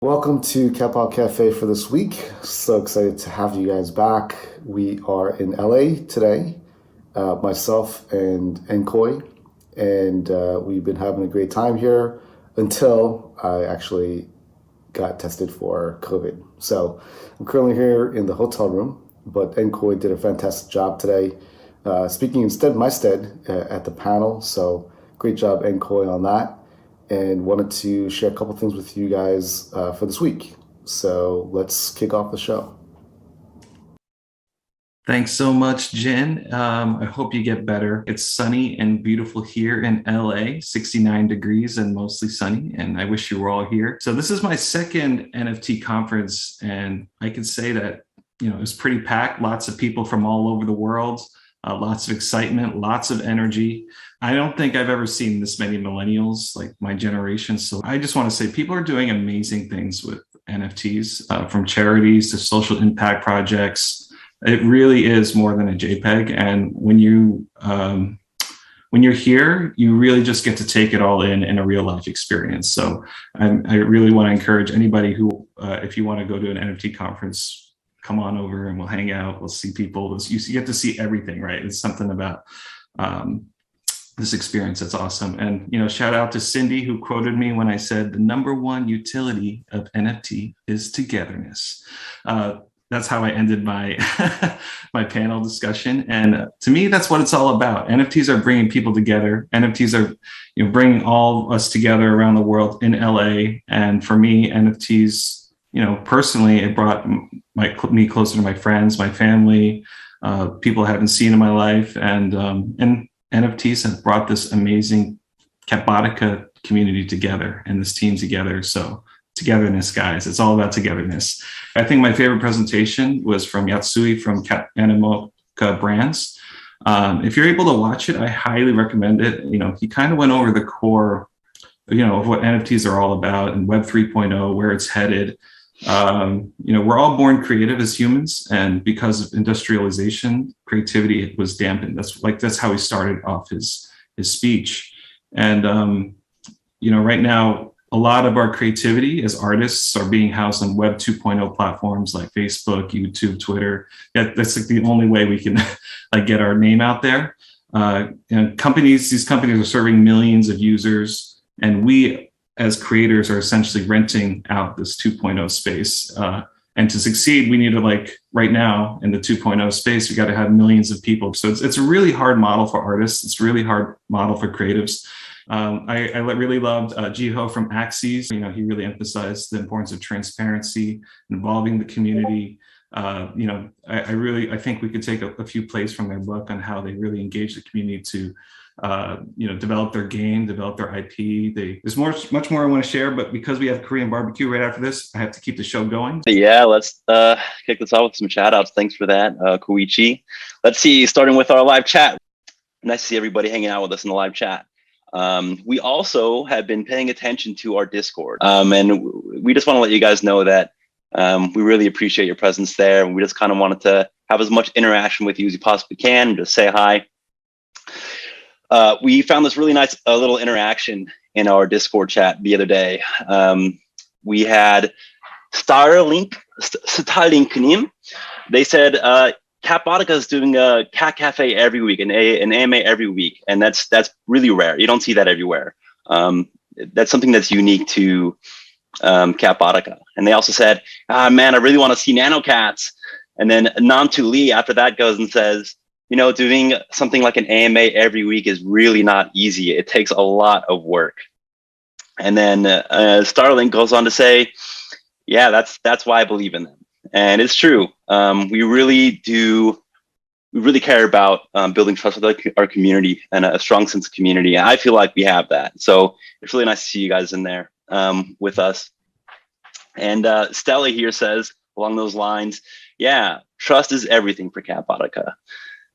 Welcome to Kappa Cafe for this week. So excited to have you guys back. We are in LA today, myself and Nkoi, and we've been having a great time here until I actually got tested for COVID. So I'm currently here in the hotel room, but Nkoi did a fantastic job today, speaking instead my stead at the panel. So great job, Nkoi, on that, and wanted to share a couple things with you guys for this week. So let's kick off the show. Thanks so much, Jen. I hope you get better. It's sunny and beautiful here in LA, 69 degrees and mostly sunny, and I wish you were all here. So this is my second NFT conference, and I can say that, it was pretty packed, lots of people from all over the world, lots of excitement, lots of energy. I don't think I've ever seen this many millennials, like my generation. So I just want to say people are doing amazing things with NFTs, from charities to social impact projects. It really is more than a JPEG. And when you're here, you really just get to take it all in a real life experience. So I really want to encourage anybody who, if you want to go to an NFT conference, come on over and we'll hang out. We'll see people. You get to see everything, right? It's something about this experience that's awesome. And, shout out to Cindy, who quoted me when I said the number one utility of NFT is togetherness. That's how I ended my my panel discussion. And to me, that's what it's all about. NFTs are bringing people together. NFTs are, bringing all of us together around the world in LA. And for me, NFTs, personally, it brought me closer to my friends, my family, people I haven't seen in my life. And NFTs have brought this amazing cat community together and this team together. So togetherness, guys. It's all about togetherness. I think my favorite presentation was from Yatsui from Nanocat Brands. If you're able to watch it, I highly recommend it. He kind of went over the core, of what NFTs are all about and Web 3.0, where it's headed. We're all born creative as humans, and because of industrialization, creativity was dampened. That's how he started off his speech. And right now, a lot of our creativity as artists are being housed on Web 2.0 platforms like Facebook, YouTube, Twitter. That's like the only way we can get our name out there. And these companies are serving millions of users, and we as creators are essentially renting out this 2.0 space. And to succeed, we need to, right now in the 2.0 space, we got to have millions of people. So it's a really hard model for artists. It's a really hard model for creatives. I really loved Jiho from Axes. He really emphasized the importance of transparency, involving the community. I think we could take a few plays from their book on how they really engage the community to, develop their game, develop their IP. There's much more I want to share, but because we have Korean barbecue right after this, I have to keep the show going. Yeah, let's kick this off with some shout outs. Thanks for that, Koichi. Let's see, starting with our live chat. Nice to see everybody hanging out with us in the live chat. We also have been paying attention to our Discord, and we just want to let you guys know that we really appreciate your presence there. We just kind of wanted to have as much interaction with you as you possibly can, just say hi. We found this really nice little interaction in our Discord chat the other day. We had Starlink Nim. They said Cat is doing a cat cafe every week, an AMA every week, and that's really rare. You don't see that everywhere. That's something that's unique to Cat. And they also said, man, I really want to see Nanocats. And then Namtu Lee after that goes and says, doing something like an AMA every week is really not easy. It takes a lot of work. And then Starlink goes on to say, yeah, that's why I believe in them. And it's true. We really care about building trust with our community and a strong sense of community. And I feel like we have that. So it's really nice to see you guys in there with us. And Stella here says along those lines, yeah, trust is everything for Cat.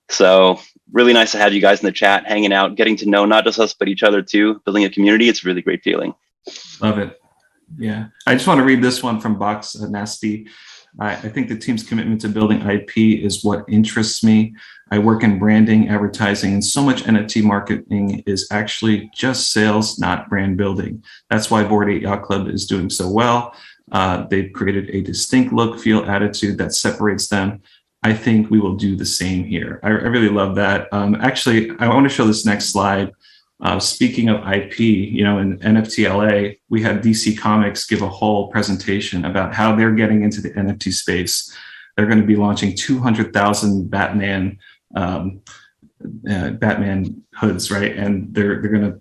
So really nice to have you guys in the chat, hanging out, getting to know not just us, but each other too, building a community. It's a really great feeling. Love it. Yeah. I just want to read this one from Box Nasty. I think the team's commitment to building IP is what interests me. I work in branding, advertising, and so much NFT marketing is actually just sales, not brand building. That's why Bored Ape Yacht Club is doing so well. They've created a distinct look, feel, attitude that separates them. I think we will do the same here. I really love that. Actually, I want to show this next slide. Speaking of IP, in NFT LA, we had DC Comics give a whole presentation about how they're getting into the NFT space. They're going to be launching 200,000 Batman hoods, right? And they're going to,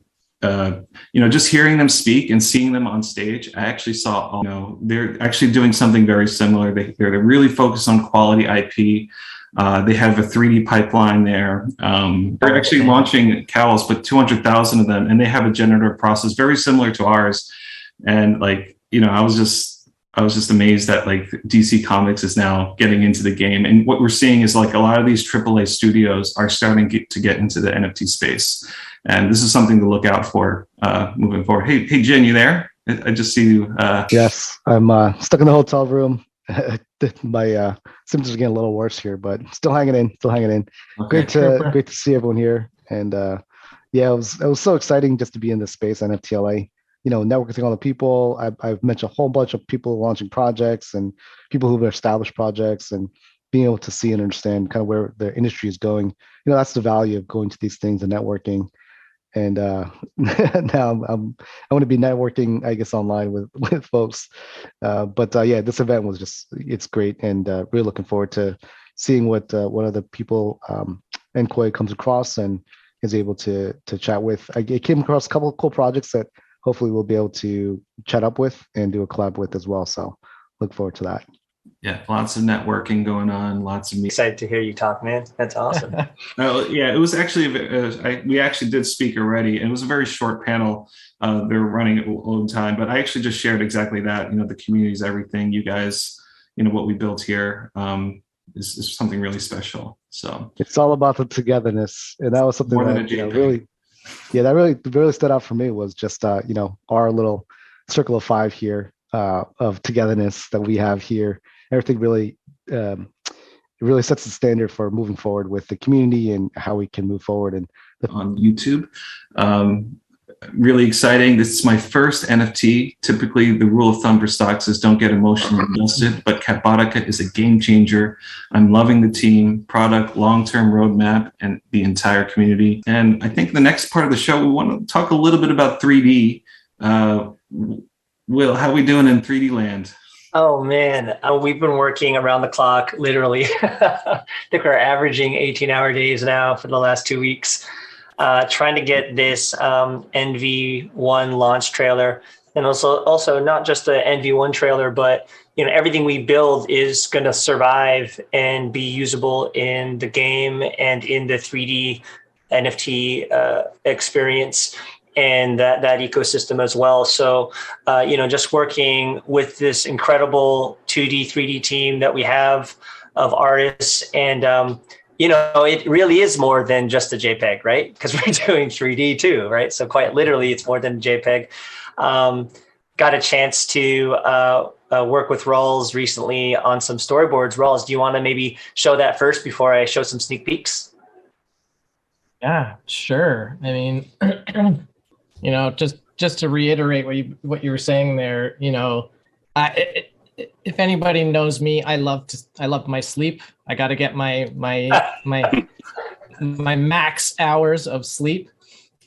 just hearing them speak and seeing them on stage, I actually saw, they're actually doing something very similar. They're really focused on quality IP. They have a 3D pipeline there. They're actually launching cowls, but 200,000 of them, and they have a generative process very similar to ours. And I was just amazed that DC Comics is now getting into the game. And what we're seeing is a lot of these AAA studios are starting to get into the NFT space. And this is something to look out for moving forward. Hey, Jen, you there? I just see you. Yes, I'm stuck in the hotel room. My symptoms are getting a little worse here, but still hanging in. Okay. Great to see everyone here. And it was so exciting just to be in this space, NFTLA. Networking with all the people. I've mentioned a whole bunch of people launching projects and people who've established projects, and being able to see and understand kind of where the industry is going. That's the value of going to these things and networking. And now I want to be networking, I guess, online with folks. But this event was it's great, and really looking forward to seeing what other people Nkoi comes across and is able to chat with. I came across a couple of cool projects that hopefully we'll be able to chat up with and do a collab with as well. So look forward to that. Yeah, lots of networking going on, lots of excited to hear you talk, man. That's awesome. It was actually, we actually did speak already, and it was a very short panel. They're running at own time, but I actually just shared exactly that. The community is everything. You guys, what we built here is something really special. So it's all about the togetherness, and that was something that really stood out for me, was just our little circle of five here of togetherness that we have here. Everything really sets the standard for moving forward with the community and how we can move forward. And on YouTube, really exciting. This is my first NFT. Typically, the rule of thumb for stocks is don't get emotionally invested, but Cat is a game changer. I'm loving the team, product, long-term roadmap, and the entire community. And I think the next part of the show, we want to talk a little bit about 3D. Will, how are we doing in 3D land? Oh man, we've been working around the clock, literally. I think we're averaging 18-hour days now for the last 2 weeks, trying to get this NV1 launch trailer, and also not just the NV1 trailer, but everything we build is going to survive and be usable in the game and in the 3D NFT experience, and that ecosystem as well. So, just working with this incredible 2D, 3D team that we have of artists. And, it really is more than just a JPEG, right? Because we're doing 3D too, right? So quite literally, it's more than a JPEG. Got a chance to work with Rawls recently on some storyboards. Rawls, do you want to maybe show that first before I show some sneak peeks? Yeah, sure. I mean, just to reiterate what you were saying there, if anybody knows me, I love my sleep. I got to get my max hours of sleep.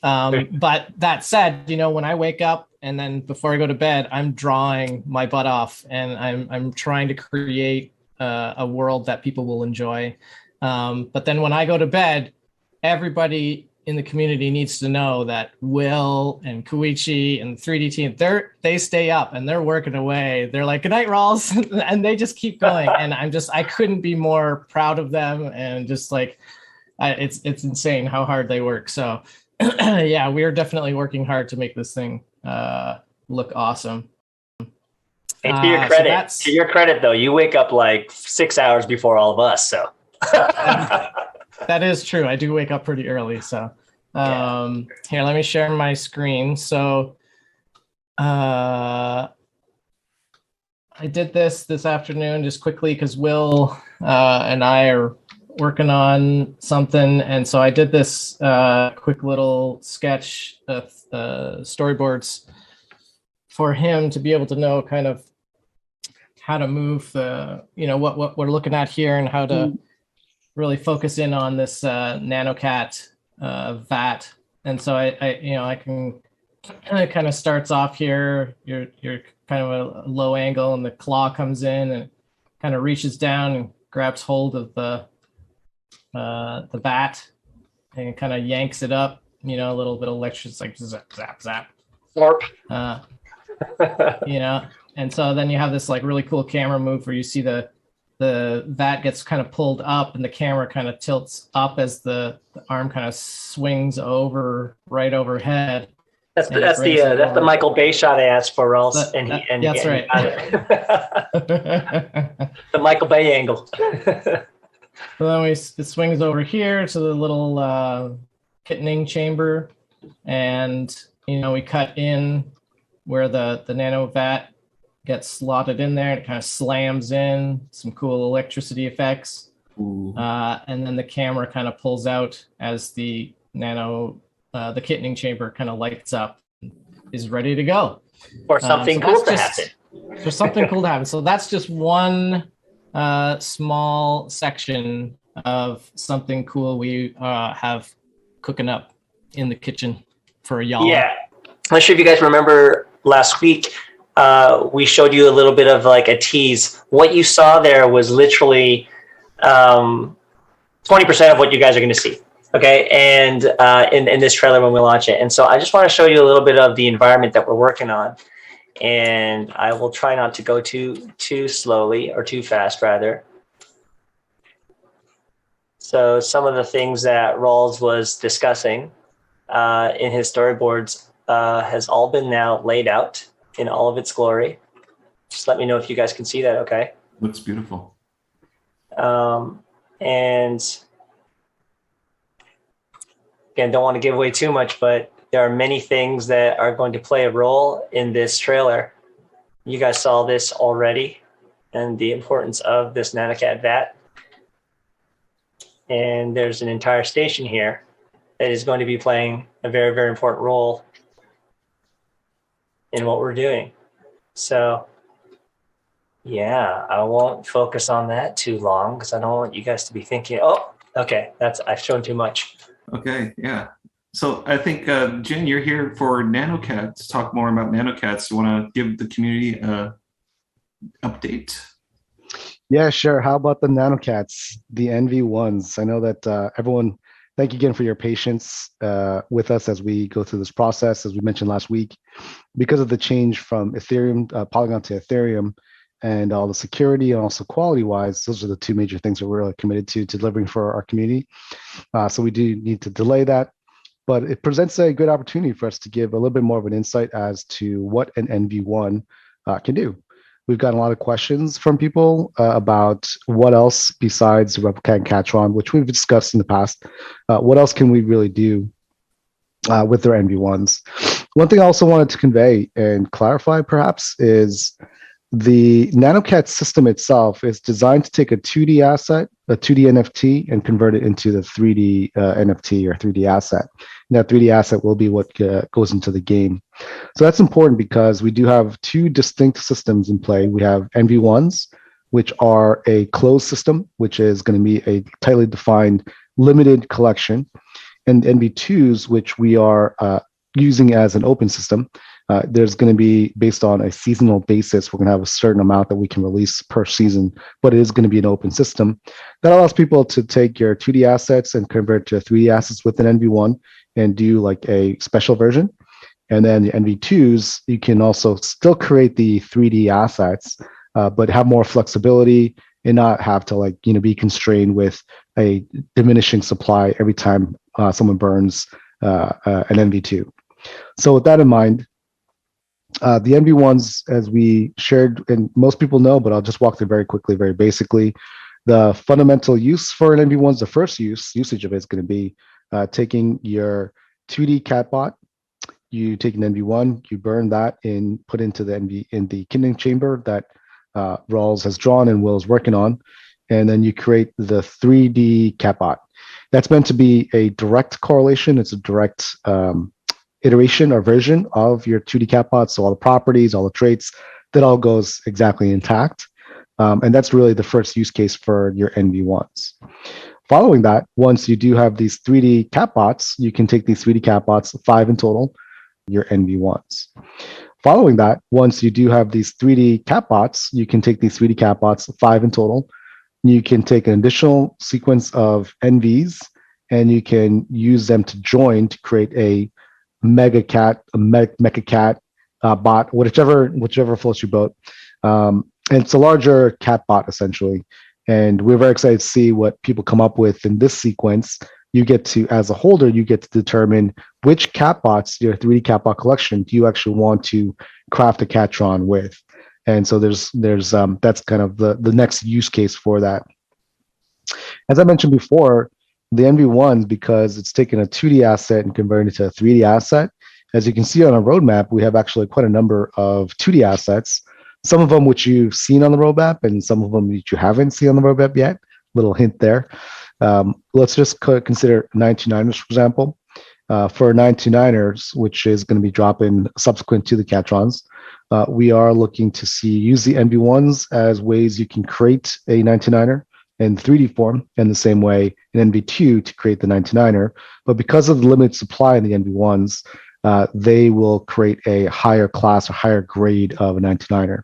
But that said, when I wake up and then before I go to bed, I'm drawing my butt off, and I'm trying to create a world that people will enjoy. But then when I go to bed, everybody in the community needs to know that Will and Koichi and the 3D team, they stay up and they're working away. They're like, good night, Rawls. And they just keep going. And I couldn't be more proud of them. And just it's insane how hard they work. So yeah, we are definitely working hard to make this thing look awesome. And to your credit though, you wake up like 6 hours before all of us. So that is true. I do wake up pretty early. So here, let me share my screen. So I did this afternoon just quickly because Will and I are working on something. And so I did this quick little sketch of storyboards for him to be able to know kind of how to move the, what we're looking at here and how to really focus in on this Nanocat vat. And so I can, it kind of starts off here. You're kind of a low angle, and the claw comes in and kind of reaches down and grabs hold of the vat and kind of yanks it up. A little bit of electric, like zap, zap, zap. Warp. And so then you have this like really cool camera move where you see the vat gets kind of pulled up and the camera kind of tilts up as the arm kind of swings over right overhead. That's the Michael Bay shot I asked for, Rolls, That's right. The Michael Bay angle. So then it swings over here to the little kittening chamber, and we cut in where the nano vat gets slotted in there. It kind of slams in, some cool electricity effects, and then the camera kind of pulls out as the the kittening chamber kind of lights up, is ready to go. Or something cool to happen. For something cool to happen. So that's just one small section of something cool we have cooking up in the kitchen for y'all. Yeah. I'm not sure if you guys remember last week, we showed you a little bit of like a tease. What you saw there was literally 20% of what you guys are going to see. Okay. And in this trailer when we launch it. And so I just want to show you a little bit of the environment that we're working on. And I will try not to go too slowly, or too fast rather. So some of the things that Rawls was discussing in his storyboards has all been now laid out in all of its glory. Just let me know if you guys can see that, okay? Looks beautiful. And again, don't want to give away too much, but there are many things that are going to play a role in this trailer. You guys saw this already, and the importance of this Nanocat vat. And there's an entire station here that is going to be playing a very, very important role in what we're doing. So yeah, I won't focus on that too long because I don't want you guys to be thinking, oh, okay, I've shown too much. Okay, yeah. So I think, Jen, you're here for Nanocat to talk more about Nanocats. You want to give the community an update? Yeah, sure. How about the Nanocats, the NV1s? I know that everyone, thank you again for your patience with us as we go through this process. As we mentioned last week, because of the change from Ethereum, Polygon to Ethereum, and all the security and also quality-wise, those are the two major things that we're really committed to delivering for our community. So we do need to delay that. But it presents a good opportunity for us to give a little bit more of an insight as to what an NV1 can do. We've gotten a lot of questions from people about what else besides Replica and Catron, which we've discussed in the past. What else can we really do with their NV1s? One thing I also wanted to convey and clarify perhaps is the Nanocat system itself is designed to take a 2D asset, a 2D NFT, and convert it into the 3D NFT or 3D asset. And that 3D asset will be what goes into the game. So that's important because we do have two distinct systems in play. We have NV1s, which are a closed system, which is going to be a tightly defined limited collection, and NV2s, which we are using as an open system. There's going to be, based on a seasonal basis, we're going to have a certain amount that we can release per season, but it is going to be an open system. That allows people to take your 2D assets and convert to 3D assets with an NV1 and do like a special version. And then the NV2s, you can also still create the 3D assets, but have more flexibility and not have to be constrained with a diminishing supply every time someone burns an NV2. So with that in mind, the NV1s, as we shared, and most people know, but I'll just walk through very quickly, very basically, the fundamental use for an NV1s, the first usage of it is going to be taking your 2D catbot, you take an NV1, you burn that and put into the kindling chamber that Rawls has drawn and Will is working on, and then you create the 3D catbot. That's meant to be a direct correlation. It's a direct iteration or version of your 2D catbot. So all the properties, all the traits, that all goes exactly intact. And that's really the first use case for your NV1s. Following that, once you do have these 3D catbots, you can take these 3D catbots, 5 in total, your NV1s. Following that, once you do have these 3D catbots, you can take these 3D catbots, 5 in total. You can take an additional sequence of NVs, and you can use them to join to create a mecha bot, whichever floats your boat. And it's a larger cat bot essentially. And we're very excited to see what people come up with in this sequence. You get to, as a holder, you get to determine which cat bots, your 3D cat bot collection, do you actually want to craft a Catron with. And so there's that's kind of the next use case for that. As I mentioned before, the NV1s, because it's taken a 2D asset and converted it to a 3D asset, as you can see on our roadmap, we have actually quite a number of 2D assets, some of them which you've seen on the roadmap and some of them that you haven't seen on the roadmap yet. Little hint there. Let's just consider 929ers, for example. For 929ers, which is going to be dropping subsequent to the Catrons, we are looking to use the NV1s as ways you can create a 929er in 3D form, in the same way in NV2 to create the 929er. But because of the limited supply in the NV1s, they will create a higher class or higher grade of a 929er.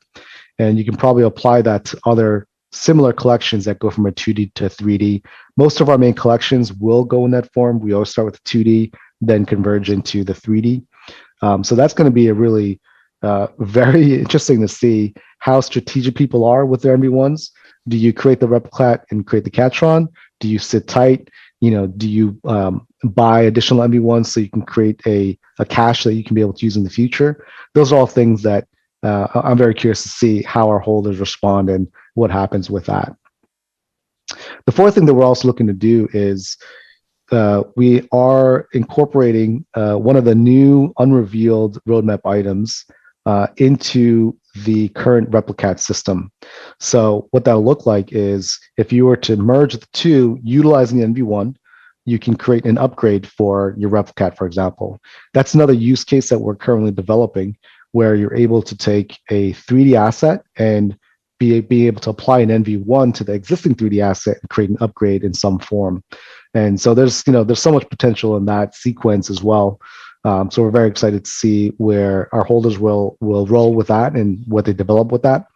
And you can probably apply that to other similar collections that go from a 2D to 3D. Most of our main collections will go in that form. We always start with the 2D, then converge into the 3D. So that's going to be a really very interesting to see how strategic people are with their NV1s. Do you create the replicat and create the Catron? Do you sit tight? Do you buy additional NV1s so you can create a cache that you can be able to use in the future? Those are all things that I'm very curious to see how our holders respond and what happens with that. The fourth thing that we're also looking to do is we are incorporating one of the new unrevealed roadmap items into the current replicat system. So what that'll look like is if you were to merge the two utilizing the NV1, you can create an upgrade for your replicat, for example. That's another use case that we're currently developing, where you're able to take a 3D asset and be able to apply an NV1 to the existing 3D asset and create an upgrade in some form. And so there's so much potential in that sequence as well. So we're very excited to see where our holders will roll with that and what they develop with that.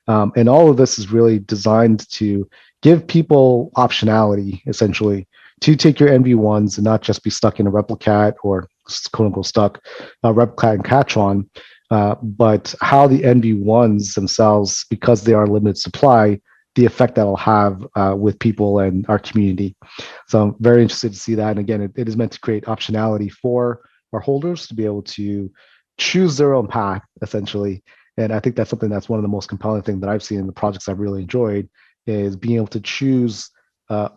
And all of this is really designed to give people optionality, essentially, to take your NV1s and not just be stuck in a replicat or quote unquote stuck replicat and Catron, but how the NV1s themselves, because they are limited supply, the effect that'll have with people and our community. So I'm very interested to see that. And again, it is meant to create optionality for our holders to be able to choose their own path, essentially. And I think that's something that's one of the most compelling things that I've seen in the projects I've really enjoyed, is being able to choose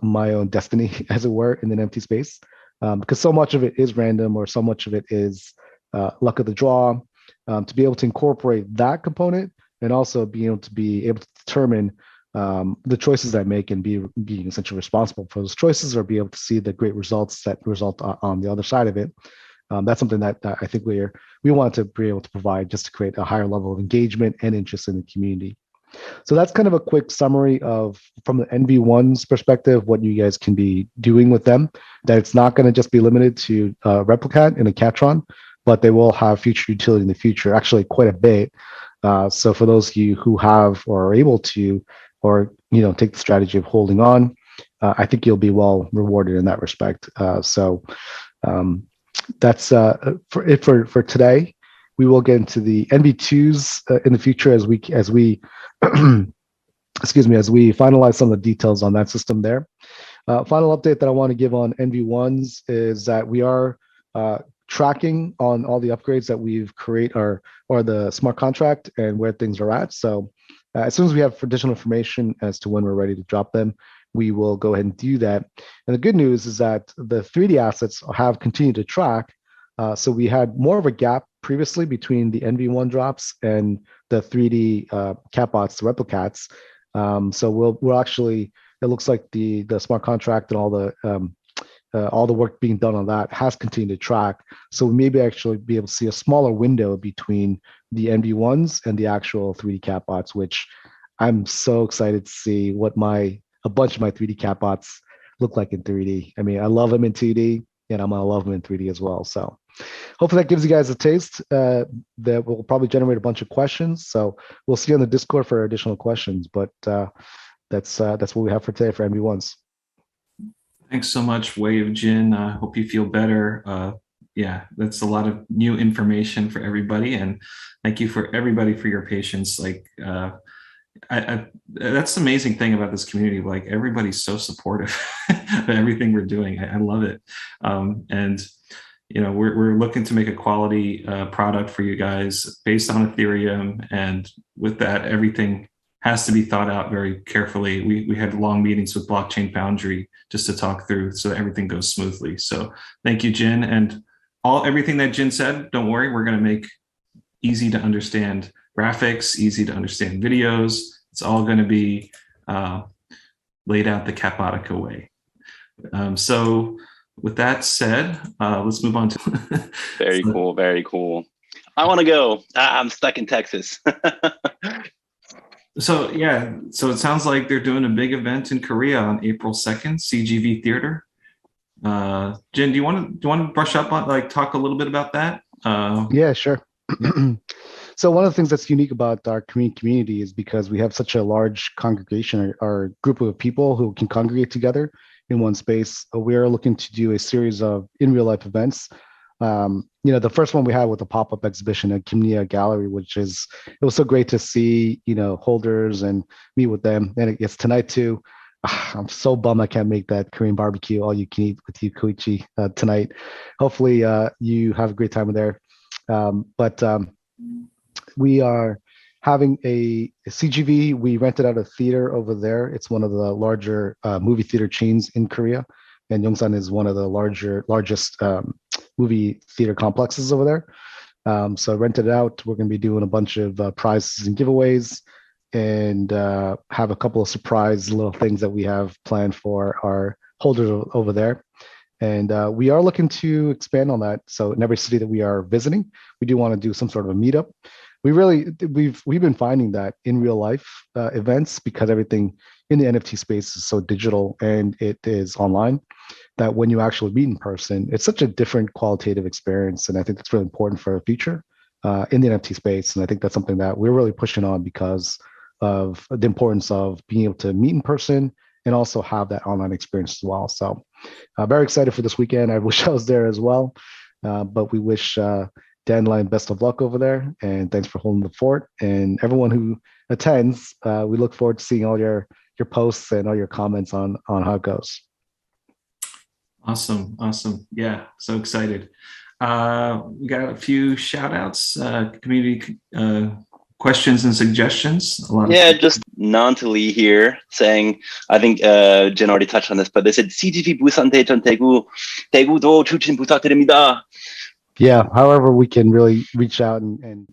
my own destiny, as it were, in an empty space. Because so much of it is random, or so much of it is luck of the draw. To be able to incorporate that component and also being able to determine the choices I make and being essentially responsible for those choices, or be able to see the great results that result on the other side of it. That's something that I think we want to be able to provide, just to create a higher level of engagement and interest in the community. So that's kind of a quick summary of, from the NV1's perspective, what you guys can be doing with them. That it's not going to just be limited to Replicat and a Catron, but they will have future utility in the future, actually quite a bit. So for those of you who have or are able to, or take the strategy of holding on, I think you'll be well rewarded in that respect. That's for it for today. We will get into the NV2s in the future as we as we finalize some of the details on that system there. Final update that I want to give on NV1s is that we are tracking on all the upgrades that we've created, or the smart contract, and where things are at. So as soon as we have additional information as to when we're ready to drop them, we will go ahead and do that. And the good news is that the 3D assets have continued to track. So we had more of a gap previously between the NV1 drops and the 3D catbots, the replicats. So we'll actually, it looks like the smart contract and all the work being done on that has continued to track. So we maybe actually be able to see a smaller window between the NV1s and the actual 3D catbots, which I'm so excited to see what a bunch of my 3D catbots look like in 3D. I mean, I love them in 2D, and I'm gonna love them in 3D as well. So hopefully that gives you guys a taste. That will probably generate a bunch of questions. So we'll see you on the Discord for additional questions. But that's what we have for today for MV1s. Thanks so much, Wave Jin. I hope you feel better. Yeah, that's a lot of new information for everybody, and thank you for everybody for your patience. Like, that's the amazing thing about this community. Like, everybody's so supportive of everything we're doing. I love it, and you know, we're looking to make a quality product for you guys based on Ethereum, and with that, everything has to be thought out very carefully. We had long meetings with Blockchain Foundry just to talk through so that everything goes smoothly. So thank you, Jin, and everything that Jin said. Don't worry, we're going to make easy to understand graphics, easy to understand videos. It's all going to be laid out the Cat-Bottica way. So with that said, let's move on to Very cool, very cool. I want to go. I'm stuck in Texas. So yeah, so it sounds like they're doing a big event in Korea on April 2nd, CGV Theater. Jin, do you want to brush up on, like, talk a little bit about that? Yeah, sure. So one of the things that's unique about our Korean community is because we have such a large congregation or group of people who can congregate together in one space. We're looking to do a series of in real life events. The first one we had with the pop-up exhibition at Kimnia Gallery, it was so great to see, holders and meet with them. And it's tonight too. I'm so bummed I can't make that Korean barbecue all you can eat with you, Koichi, tonight. Hopefully you have a great time there. But we are having a CGV. We rented out a theater over there. It's one of the larger movie theater chains in Korea. And Yongsan is one of the largest movie theater complexes over there. So rented it out. We're going to be doing a bunch of prizes and giveaways, and have a couple of surprise little things that we have planned for our holders over there. And we are looking to expand on that. So in every city that we are visiting, we do want to do some sort of a meetup. We've been finding that in real life events, because everything in the NFT space is so digital and it is online, that when you actually meet in person, it's such a different qualitative experience. And I think that's really important for the future in the NFT space. And I think that's something that we're really pushing on because of the importance of being able to meet in person and also have that online experience as well. So very excited for this weekend. I wish I was there as well, but we wish Dandelion best of luck over there, and thanks for holding the fort. And everyone who attends, we look forward to seeing all your posts and all your comments on how it goes. Awesome. Yeah, so excited. We got a few shout outs, community questions and suggestions. Just Nantali here saying, I think Jen already touched on this, but they said CGV 부산 대전 대구도 추천 부탁드립니다. Yeah, however we can really reach out and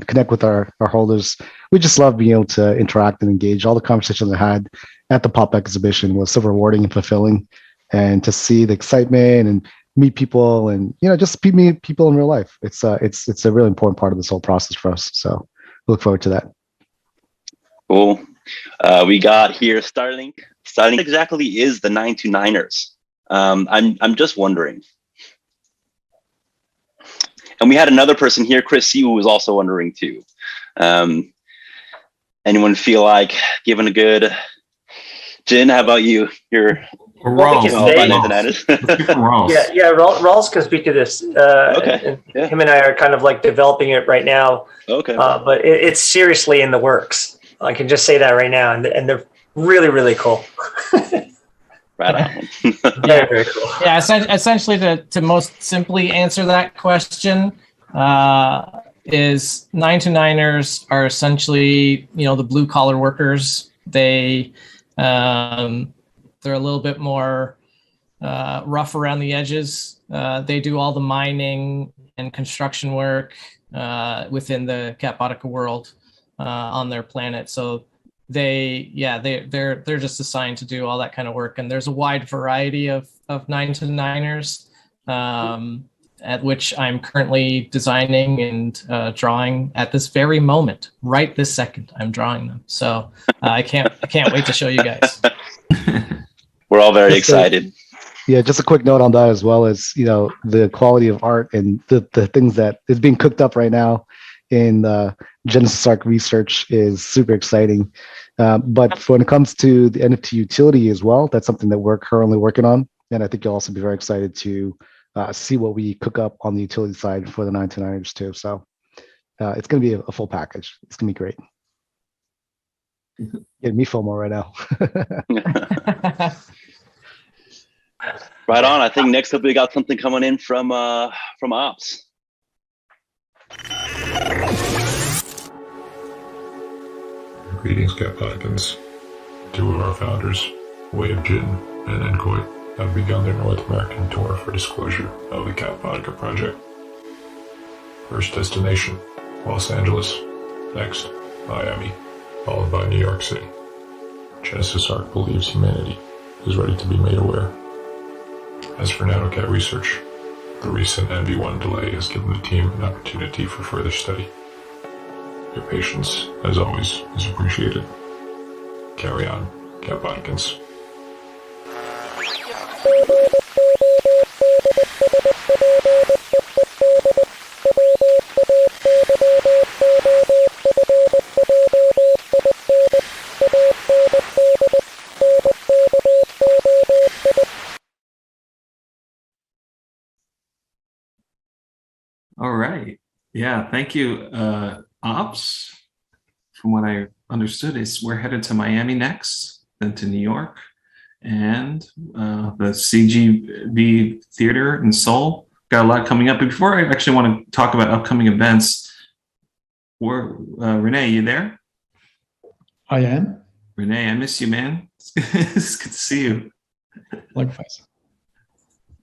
connect with our holders. We just love being able to interact and engage. All the conversations I had at the pop exhibition was so rewarding and fulfilling, and to see the excitement and meet people and just meet people in real life. It's a really important part of this whole process for us. So look forward to that. Cool. We got here Starlink. Starlink exactly is the 929ers. I'm just wondering. And we had another person here, Chris C, who was also wondering too. Anyone feel like giving a good Jin? How about you? You're Rawls. Rawls can speak to this. Okay. Him and I are kind of like developing it right now. Okay. But it's seriously in the works. I can just say that right now, and they're really, really cool. Right on. Yeah, very cool. Yeah, essentially to most simply answer that question, is 929ers are essentially, the blue collar workers. They're a little bit more rough around the edges. They do all the mining and construction work within the Cat-Bottica world on their planet. So they're just assigned to do all that kind of work. And there's a wide variety of 929ers. at which I'm currently designing and drawing at this very moment. Right this second, I'm drawing them. So I can't wait to show you guys. We're all very excited. Yeah, just a quick note on that as well as, the quality of art and the things that is being cooked up right now in Genesis Arc research is super exciting. But when it comes to the NFT utility as well, that's something that we're currently working on. And I think you'll also be very excited to see what we cook up on the utility side for the 929ers too. So it's going to be a full package. It's going to be great. Getting me FOMO right now. Right on. I think next up we got something coming in from Ops. Greetings, Cat-Potikans. Two of our founders, Way of Jin and Nkoi, have begun their North American tour for disclosure of the Cat-Potika project. First destination, Los Angeles. Next, Miami, followed by New York City. Genesis Arc believes humanity is ready to be made aware. As for Nanocat research, the recent NV1 delay has given the team an opportunity for further study. Your patience, as always, is appreciated. Carry on, Cat-Potikans. All right. Yeah, thank you, Ops. From what I understood, is we're headed to Miami next, then to New York, and the CGV Theater in Seoul. Got a lot coming up. But before I actually want to talk about upcoming events, Renee, you there? I am. Renee, I miss you, man. It's good to see you. Likewise.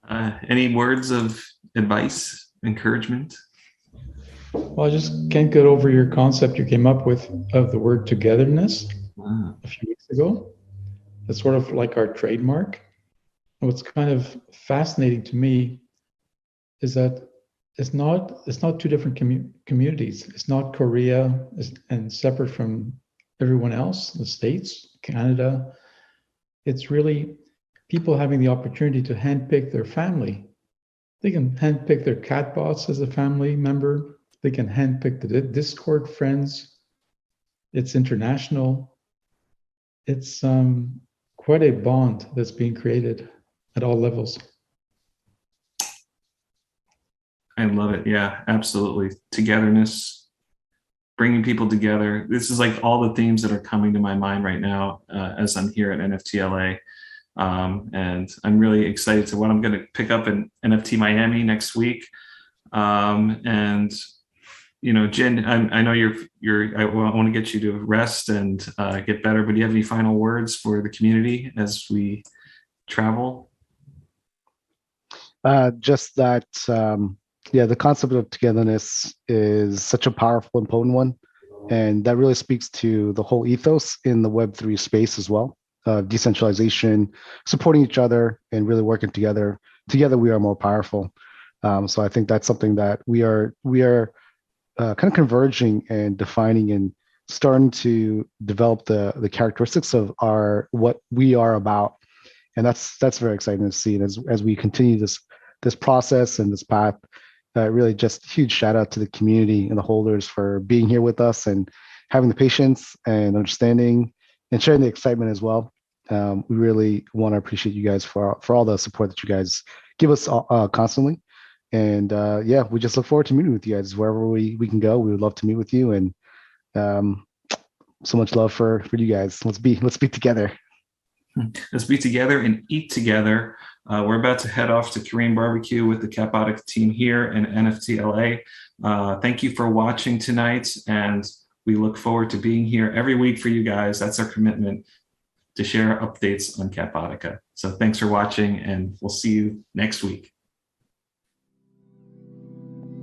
Any words of advice, encouragement? Well, I just can't get over your concept you came up with of the word togetherness a few weeks ago. That's sort of like our trademark. And what's kind of fascinating to me is that it's not two different communities. It's not Korea and separate from everyone else, the States, Canada. It's really people having the opportunity to handpick their family. They can handpick their catbots as a family member. They can handpick the Discord friends. It's international. It's quite a bond that's being created at all levels. I love it. Yeah, absolutely. Togetherness, bringing people together. This is like all the themes that are coming to my mind right now as I'm here at NFTLA. And I'm really excited to what I'm going to pick up in NFT Miami next week. And Jin, I know I want to get you to rest and get better, but do you have any final words for the community as we travel? Just that, the concept of togetherness is such a powerful and potent one. And that really speaks to the whole ethos in the Web3 space as well. Decentralization, supporting each other, and really working together. Together, we are more powerful. So I think that's something that we are kind of converging and defining and starting to develop the characteristics of what we are about, and that's very exciting to see. And as we continue this process and this path, really just huge shout out to the community and the holders for being here with us and having the patience and understanding and sharing the excitement as well. We really want to appreciate you guys for all the support that you guys give us constantly. And we just look forward to meeting with you guys wherever we can go. We would love to meet with you, and so much love for you guys. Let's be together. Let's be together and eat together. We're about to head off to Korean barbecue with the Cat-Potika team here in NFT LA. Thank you for watching tonight, and we look forward to being here every week for you guys. That's our commitment, to share updates on Cat-Potika. So thanks for watching, and we'll see you next week.